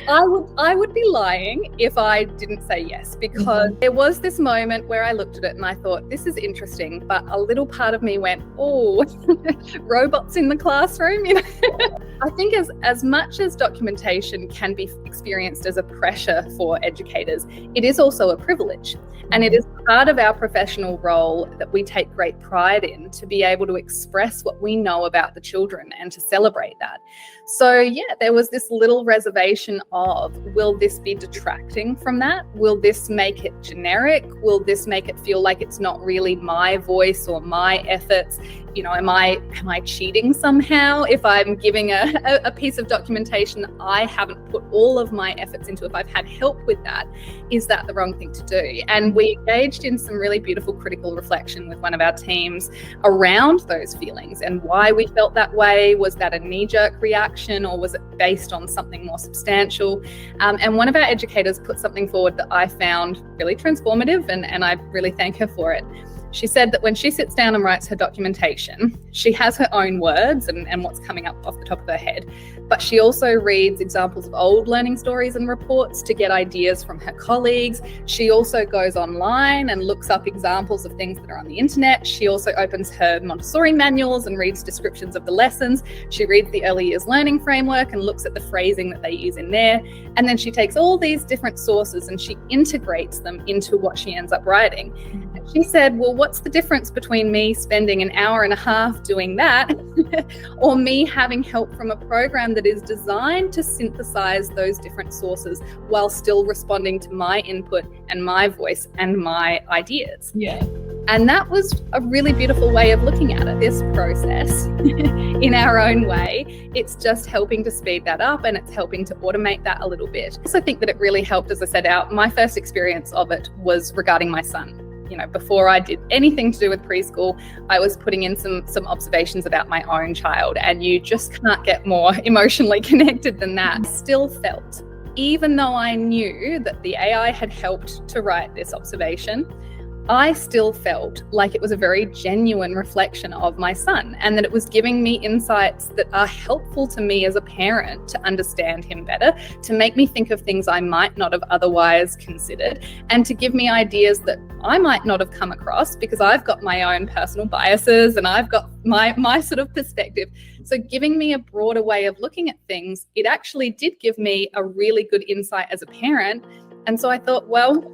I would be lying if I didn't say yes, because there was this moment where I looked at it and I thought, this is interesting, but a little part of me went, oh, robots in the classroom, you know. I think as much as documentation can be experienced as a pressure for educators, it is also a privilege. And it is part of our professional role that we take great pride in, to be able to express what we know about the children and to celebrate that. So yeah, there was this little reservation of, will this be detracting from that? Will this make it generic? Will this make it feel like it's not really my voice or my efforts? You know, am I cheating somehow if I'm giving a piece of documentation that I haven't put all of my efforts into? If I've had help with that, is that the wrong thing to do? And we engaged in some really beautiful critical reflection with one of our teams around those feelings and why we felt that way. Was that a knee-jerk reaction, or was it based on something more substantial? And one of our educators put something forward that I found really transformative, and I really thank her for it. She said that when she sits down and writes her documentation, she has her own words and what's coming up off the top of her head, but she also reads examples of old learning stories and reports to get ideas from her colleagues. She also goes online and looks up examples of things that are on the internet. She also opens her Montessori manuals and reads descriptions of the lessons. She reads the early years learning framework and looks at the phrasing that they use in there. And then she takes all these different sources and she integrates them into what she ends up writing. And she said, well, what's the difference between me spending an hour and a half doing that or me having help from a program that is designed to synthesize those different sources while still responding to my input and my voice and my ideas? Yeah. And that was a really beautiful way of looking at it, this process in our own way. It's just helping to speed that up, and it's helping to automate that a little bit. So I think that it really helped, as I said, my first experience of it was regarding my son. You know, before I did anything to do with preschool, I was putting in some observations about my own child, and you just can't get more emotionally connected than that. Still felt, even though I knew that the AI had helped to write this observation, I still felt like it was a very genuine reflection of my son, and that it was giving me insights that are helpful to me as a parent to understand him better, to make me think of things I might not have otherwise considered, and to give me ideas that I might not have come across because I've got my own personal biases and I've got my sort of perspective. So giving me a broader way of looking at things, it actually did give me a really good insight as a parent. And so I thought, well,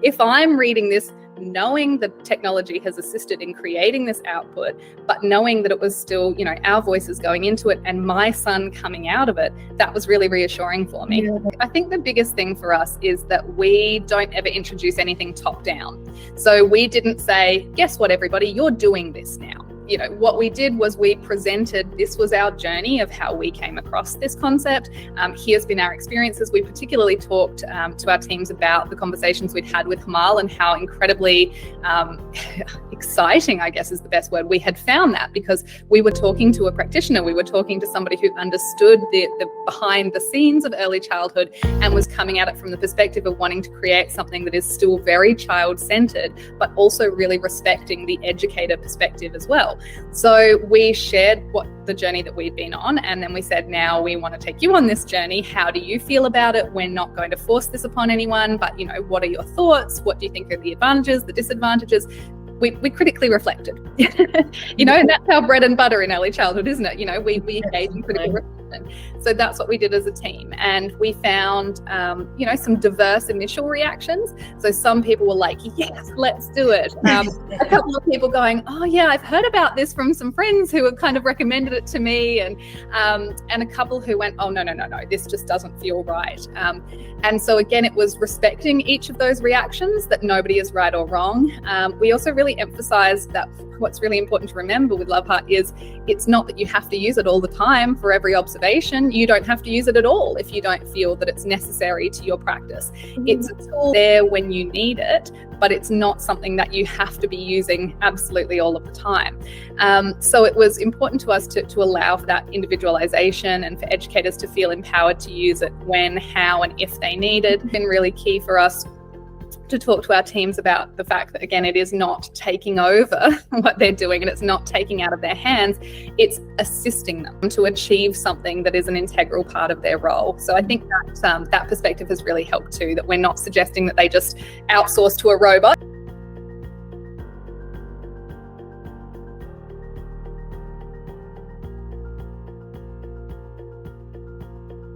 if I'm reading this knowing that technology has assisted in creating this output, but knowing that it was still, you know, our voices going into it and my son coming out of it, that was really reassuring for me. Yeah. I think the biggest thing for us is that we don't ever introduce anything top down. So we didn't say, guess what, everybody, you're doing this now. You know, what we did was we presented, this was our journey of how we came across this concept. Here's been our experiences. We particularly talked to our teams about the conversations we'd had with Hamal and how incredibly exciting, I guess is the best word, we had found that, because we were talking to a practitioner, we were talking to somebody who understood the behind the scenes of early childhood and was coming at it from the perspective of wanting to create something that is still very child-centered, but also really respecting the educator perspective as well. So we shared what the journey that we'd been on, and then we said, now we want to take you on this journey. How do you feel about it? We're not going to force this upon anyone, but, you know, what are your thoughts? What do you think are the advantages, the disadvantages? We critically reflected, you know, and that's our bread and butter in early childhood, isn't it? You know, we engage in critical reflection. So that's what we did as a team. And we found, you know, some diverse initial reactions. So some people were like, yes, let's do it. A couple of people going, oh yeah, I've heard about this from some friends who have kind of recommended it to me. And a couple who went, oh, no, this just doesn't feel right. And so again, it was respecting each of those reactions, that nobody is right or wrong. We also really emphasize that what's really important to remember with Love Heart is it's not that you have to use it all the time for every observation. You don't have to use it at all if you don't feel that it's necessary to your practice. It's a tool there when you need it, but it's not something that you have to be using absolutely all of the time. So it was important to us to allow for that individualization and for educators to feel empowered to use it when, how, and if they needed. It's been really key for us to talk to our teams about the fact that, again, it is not taking over what they're doing and it's not taking out of their hands. It's assisting them to achieve something that is an integral part of their role. So I think that that perspective has really helped too, that we're not suggesting that they just outsource to a robot.